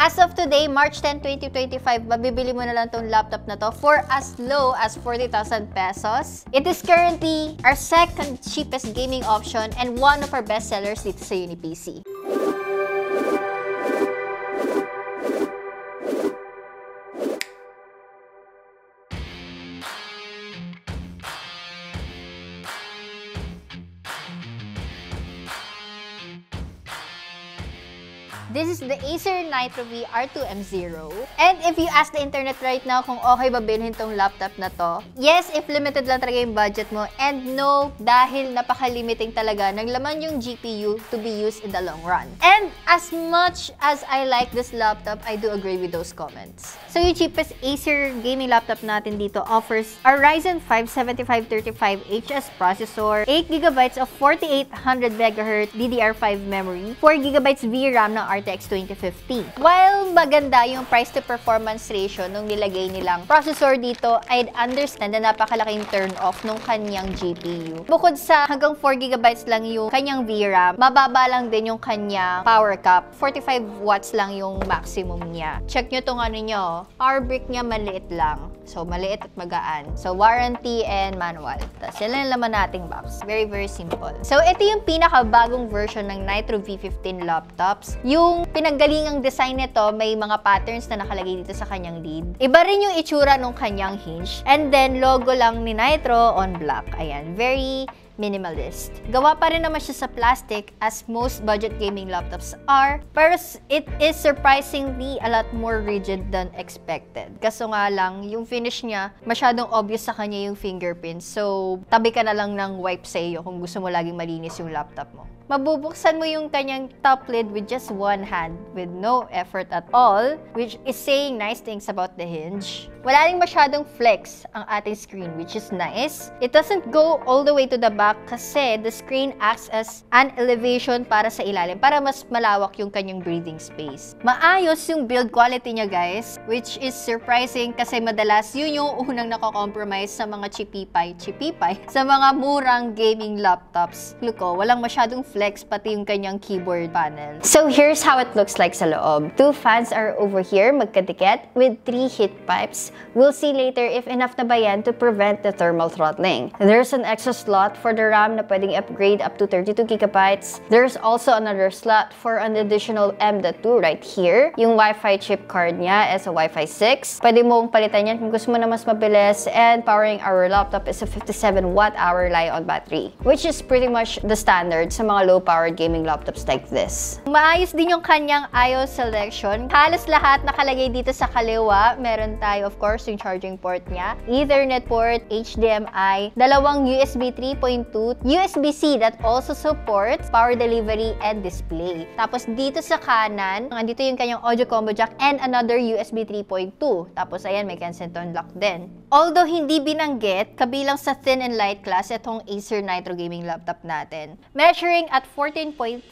As of today, March 10, 2025, mabibili mo na lang tong laptop na to for as low as 40,000 pesos. It is currently our second cheapest gaming option and one of our best sellers dito sa UniPC. This is the Acer Nitro V R2M0. And if you ask the internet right now kung okay ba bilhin tong laptop na to, yes, if limited lang talaga yung budget mo, and no, dahil napaka-limiting talaga ng laman yung GPU to be used in the long run. And as much as I like this laptop, I do agree with those comments. So yung cheapest Acer gaming laptop natin dito offers a Ryzen 5 7535HS processor, 8GB of 4800MHz DDR5 memory, 4GB VRAM ng RTX 2050. While maganda yung price to performance ratio nung nilagay nilang processor dito, I'd understand na napakalaking turn off nung kanyang GPU. Bukod sa hanggang 4GB lang yung kanyang VRAM, mababa lang din yung kanyang power cap. 45 watts lang yung maximum niya. Check nyo tong ano nyo, power brick niya maliit lang. So, maliit at magaan. So, warranty and manual. Tapos, yan lang laman nating box. Very, very simple. So, ito yung pinakabagong version ng Nitro V15 laptops. Yung pinanggalingang design nito, may mga patterns na nakalagay dito sa kanyang lid. Iba rin yung itsura ng kanyang hinge. And then, logo lang ni Nitro on black. Ayan. Very minimalist. Gawa pa rin naman siya sa plastic as most budget gaming laptops are, pero it is surprisingly a lot more rigid than expected. Kaso nga lang, yung finish niya, masyadong obvious sa kanya yung fingerprints. So, tabi ka na lang ng wipe sa iyo kung gusto mo laging malinis yung laptop mo. Mabubuksan mo yung kanyang top lid with just one hand with no effort at all, which is saying nice things about the hinge. Wala rin masyadong flex ang ating screen, which is nice. It doesn't go all the way to the back kasi the screen acts as an elevation para sa ilalim, para mas malawak yung kanyang breathing space. Maayos yung build quality niya, guys, which is surprising kasi madalas yun yung unang nako-compromise sa mga chipipay, sa mga murang gaming laptops. Look ko, walang masyadong flex pati yung kanyang keyboard panel. So here's how it looks like sa loob. Two fans are over here, magkadikit, with 3 heat pipes. We'll see later if enough na ba yan to prevent the thermal throttling. There's an extra slot for the RAM na pwedeng upgrade up to 32GB. There's also another slot for an additional M.2 right here. Yung Wi-Fi chip card niya is a Wi-Fi 6. Pwede mong palitan yan kung gusto mo na mas mabilis, and powering our laptop is a 57Wh Li-on battery, which is pretty much the standard sa mga low-powered gaming laptops like this. Maayos din yung kanyang I/O selection. Halos lahat nakalagay dito sa kaliwa. Meron tayo, of course, yung charging port niya, Ethernet port, HDMI, dalawang USB 3.2, USB-C that also supports power delivery and display. Tapos dito sa kanan, dito yung kanyang audio combo jack and another USB 3.2. Tapos ayan, may consent to unlock din. Although hindi binanggit, kabilang sa thin and light class itong Acer Nitro gaming laptop natin. Measuring at 14.3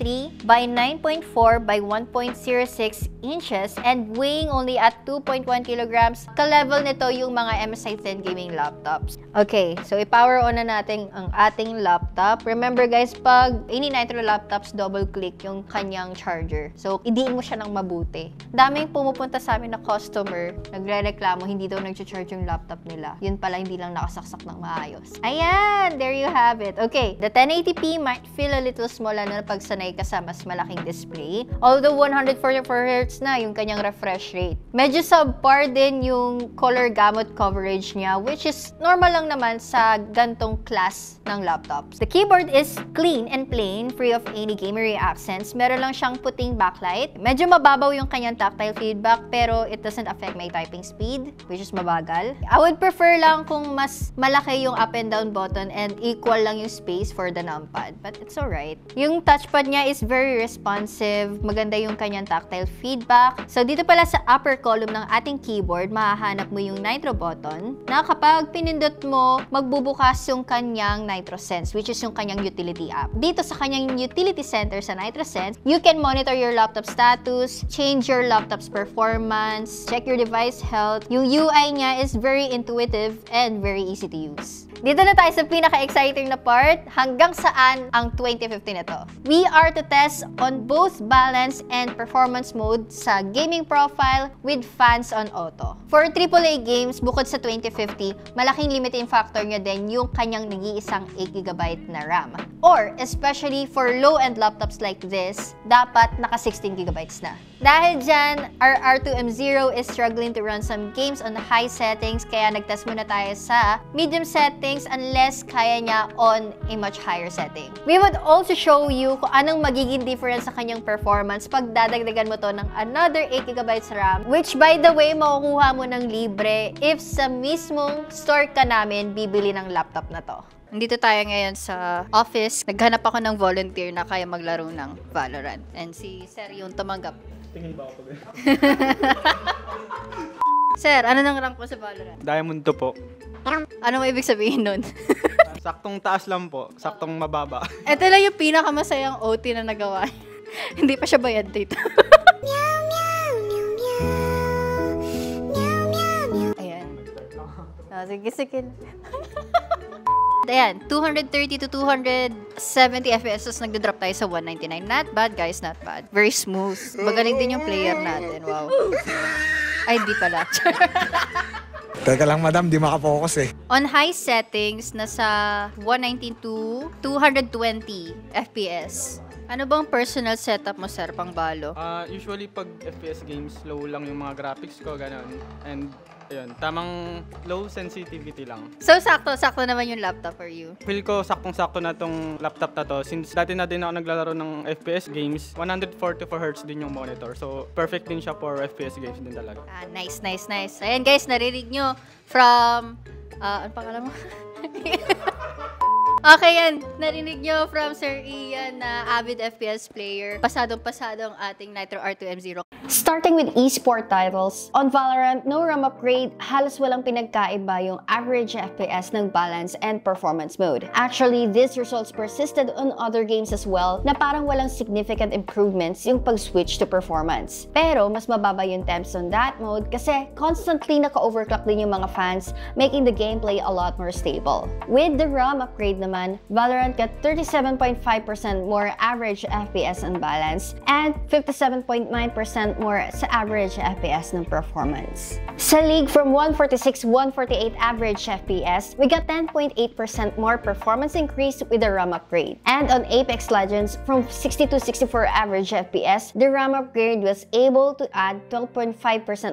by 9.4 by 1.06 inches and weighing only at 2.1 kilograms. Ka-level nito yung mga MSI thin gaming laptops. Okay, so i-power on na natin ang ating laptop. Remember guys, pag any Nitro laptops, double-click yung kanyang charger. So, idiin mo siya ng mabuti. Daming pumupunta sa amin na customer, nagre-reklamo, hindi daw nag-charge yung laptop nila. Yun pala, hindi lang nakasaksak ng maayos. Ayan! There you have it. Okay, the 1080p might feel a little small na pag sanay ka sa mas malaking display. Although 144Hz na yung kanyang refresh rate. Medyo subpar din yung color gamut coverage niya, which is normal lang naman sa gantong class ng laptops. The keyboard is clean and plain, free of any gamery accents. Meron lang siyang puting backlight. Medyo mababaw yung kanyang tactile feedback, pero it doesn't affect my typing speed, which is mabagal. I would prefer lang kung mas malaki yung up and down button and equal lang yung space for the numpad, but it's alright. Yung touchpad niya is very responsive, maganda yung kanyang tactile feedback. So dito pala sa upper column ng ating keyboard, mahahanap mo yung Nitro button na kapag pinindot mo, magbubukas yung kanyang NitroSense, which is yung kanyang utility app. Dito sa kanyang utility center sa NitroSense, you can monitor your laptop status, change your laptop's performance, check your device health. Yung UI niya is very intuitive and very easy to use. Dito na tayo sa pinaka-exciting na part, hanggang saan ang 2050 na to. We are to test on both balance and performance mode sa gaming profile with fans on auto. For AAA games, bukod sa 2050, malaking limiting factor niya din yung kanyang nag-iisang 8GB na RAM. Or, especially for low-end laptops like this, dapat naka 16GB na. Dahil dyan, our R2M0 is struggling to run some games on high settings, kaya nagtest muna tayo sa medium settings unless kaya niya on a much higher setting. We would also show you kung anong magiging difference sa kanyang performance pag dadagdagan mo to ng another 8GB RAM, which by the way, makukuha mo ng libre if sa mismong store ka namin bibili ng laptop na to. Nandito tayo ngayon sa office. Naghanap ako ng volunteer na kaya maglaro ng Valorant. And si Sir yung tumanggap. Tingin ba ako pag Sir, ano nang rank po sa Valorant? Diamond 2 po. Anong ibig sabihin nun? Saktong taas lang po. Saktong mababa. Ito lang yung pinakamasayang OT na nagawa. Hindi pa siya bayad dito. Ayan. Oh, sige. Ayan, 230 to 270 FPS, tapos nagda-drop tayo sa 199. Not bad, guys, not bad. Very smooth. Magaling din yung player natin, wow. Ay, di pala. Teka lang, madam, di makapokus eh. On high settings, nasa 119 to 220 FPS. Ano bang personal setup mo, sir, pang balo? Usually pag FPS games, low lang yung mga graphics ko, gano'n. And ayun, tamang low sensitivity lang. So, sakto naman yung laptop for you. Feel ko saktong-sakto na tong laptop na to. Since dati na din ako naglalaro ng FPS games, 144Hz din yung monitor. So, perfect din siya for FPS games din talaga. Nice. Ayan guys, narinig nyo from, ano pangalan mo? Okay, yan. Narinig nyo from Sir Ian na avid FPS player. Pasadong-pasado ang ating Nitro R2M0. Starting with esport titles, on Valorant, no RAM upgrade, halos walang pinagkaiba yung average FPS ng balance and performance mode. Actually, these results persisted on other games as well na parang walang significant improvements yung pag-switch to performance. Pero, mas mababa yung temps on that mode kasi constantly naka-overclock din yung mga fans, making the gameplay a lot more stable. With the RAM upgrade naman, Valorant got 37.5% more average FPS and balance and 57.9% more sa average FPS ng performance. Sa League, from 146-148 average FPS, we got 10.8% more performance increase with the RAM upgrade. And on Apex Legends, from 60-64 average FPS, the RAM upgrade was able to add 12.5%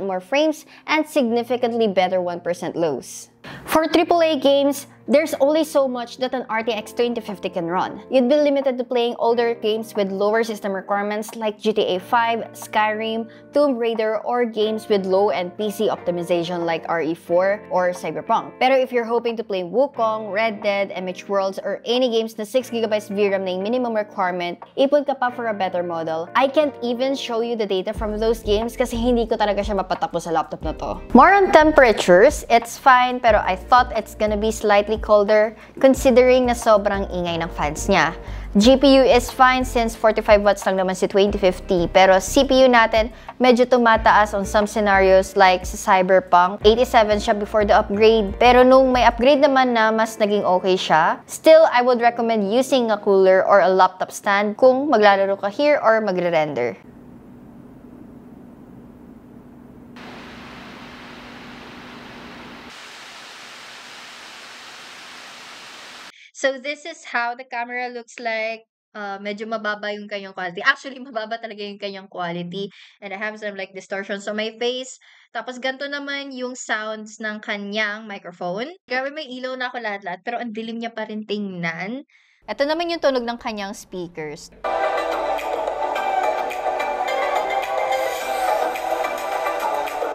more frames and significantly better 1% lows. For AAA games, there's only so much that an RTX 2050 can run. You'd be limited to playing older games with lower system requirements like GTA 5, Skyrim, Tomb Raider, or games with low-end PC optimization like RE4 or Cyberpunk. Pero if you're hoping to play Wukong, Red Dead, MH Worlds, or any games na 6GB VRAM na yung minimum requirement, ipon ka pa for a better model. I can't even show you the data from those games kasi hindi ko talaga siya mapatapos sa laptop na to. More on temperatures, it's fine, pero I thought it's gonna be slightly colder considering na sobrang ingay ng fans niya. GPU is fine since 45 watts lang naman si 2050, pero CPU natin medyo tumataas on some scenarios like sa Cyberpunk. 87 siya before the upgrade, pero nung may upgrade naman na mas naging okay siya. Still, I would recommend using a cooler or a laptop stand kung maglalaro ka here or magre-render. So this is how the camera looks like. Medyo mababa yung kanyang quality. Actually, mababa talaga yung kanyang quality. And I have some like distortions on my face. Tapos ganito naman yung sounds ng kanyang microphone. Grabe, may ilaw na ako lahat-lahat. Pero ang dilim niya pa rin tingnan. Ito naman yung tunog ng kanyang speakers.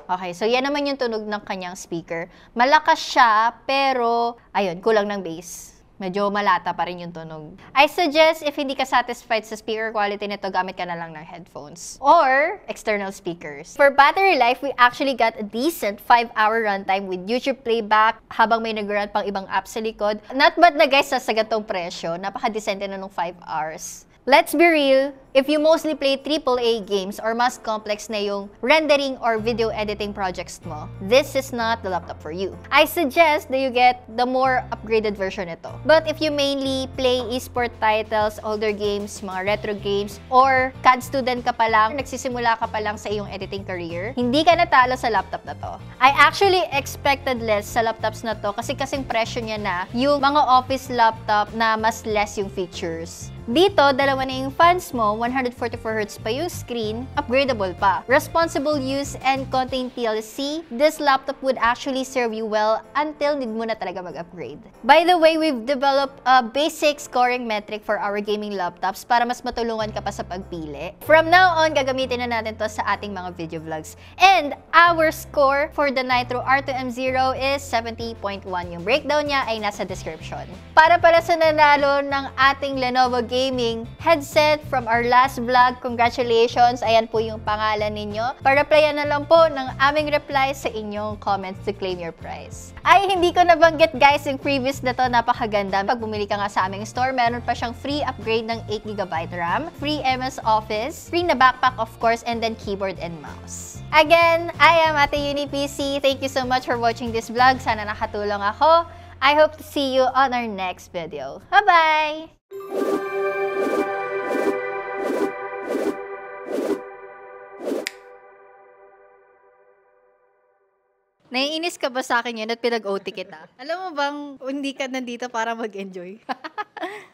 Okay, so yan naman yung tunog ng kanyang speaker. Malakas siya, pero ayun, kulang ng bass. Medyo malata pa rin yung tunog. I suggest if hindi ka satisfied sa speaker quality nito, gamit ka na lang ng headphones or external speakers. For battery life, we actually got a decent 5-hour runtime with YouTube playback habang may nag-run pang ibang apps sa likod. Not bad na guys sa ganitong presyo. Napaka-decente na nung 5 hours. Let's be real, if you mostly play AAA games or mas complex na yung rendering or video editing projects mo, this is not the laptop for you. I suggest that you get the more upgraded version nito. But if you mainly play esport titles, older games, mga retro games, or CAD student ka pa lang, nagsisimula ka pa lang sa iyong editing career, hindi ka natalo sa laptop na to. I actually expected less sa laptops na to kasi kasing presyo niya na yung mga office laptop na mas less yung features. Dito, dalawa na yung fans mo, 144Hz pa yung screen, upgradable pa. Responsible use and contain TLC, this laptop would actually serve you well until need mo na talaga mag-upgrade. By the way, we've developed a basic scoring metric for our gaming laptops para mas matulungan ka pa sa pagpili. From now on, gagamitin na natin to sa ating mga video vlogs. And our score for the Nitro R2M0 is 70.1. Yung breakdown niya ay nasa description. Para pala sa nanalo ng ating Lenovo Gaming headset from our last vlog. Congratulations! Ayan po yung pangalan ninyo. Pa-replyan na lang po ng aming reply sa inyong comments to claim your prize. Ay, hindi ko nabanggit guys yung previous na to. Napakaganda. Pag bumili ka nga sa aming store, meron pa siyang free upgrade ng 8GB RAM, free MS Office, free na backpack of course, and then keyboard and mouse. Again, I am Ate Uni PC. Thank you so much for watching this vlog. Sana nakatulong ako. I hope to see you on our next video. Bye-bye! Naiinis ka ba sa akin yun at pinag-OT kita? Alam mo bang hindi ka nandito para mag-enjoy?